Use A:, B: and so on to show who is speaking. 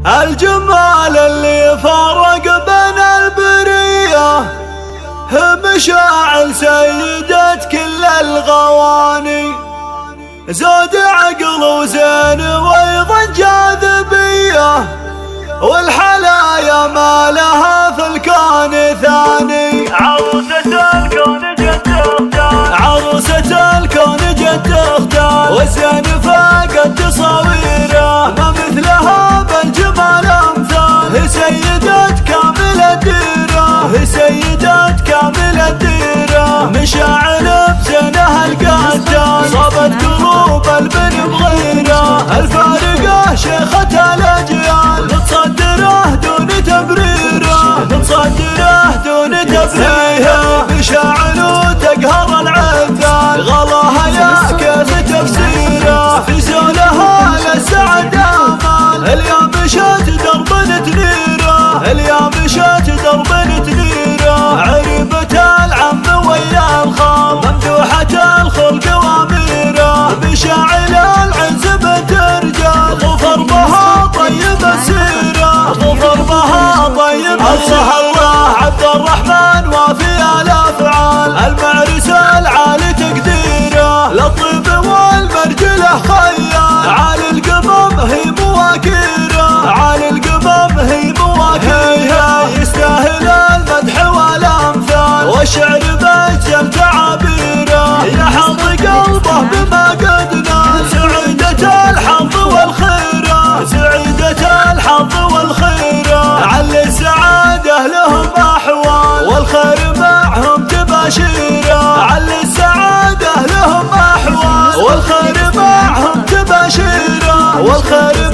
A: الجمال اللي فرق بين البرية مشاعل سيدة كل الغواني، زود عقل وزين وايضا جاذبية، والحلايا ما لها في الكون ثاني.
B: عروسة الكون جد اختار،
A: عروسة الكون جد اختار، والزين فاقت تصاويره ما مثلها بالجمال امثال. هي سيدة كامل الديرة، هي سيدة كامل الديرة، مشاعل بزينها القتال، صابت قلوب البن بغيره. الفارقة شيخة الاجيال، متصدره دون تبريره، متصدره دون تبريره. مشاعل تقهر العثال، غلاها يا كيف تفسيره، في زولها للسعد امال. اليوم مشت درب تنيره، اليوم مشت درب تنيره. عربة العم ويا الخال، ممدوحة الخلق واميره. مشاعل العز بنت رجال، ظفر بها طيب السيره، ظفر بها طيب السيره. الله عبد الرحمن وافي الافعال، المعرس العالي تقديره، للطيب والمرجله خيال. عالي القمم هي مواكيره، عالي القمم هي مواكيره. يستاهل المدح والامثال، والشعر بجل تعابيره. يحظ قلبه بما قد نال، سعيدة الحظ والخيره، سعيدة الحظ والخيره. علي السعادة لهم احوال، والخير معهم تباشيره. علي السعادة لهم احوال، والخير معهم تباشيره، والخير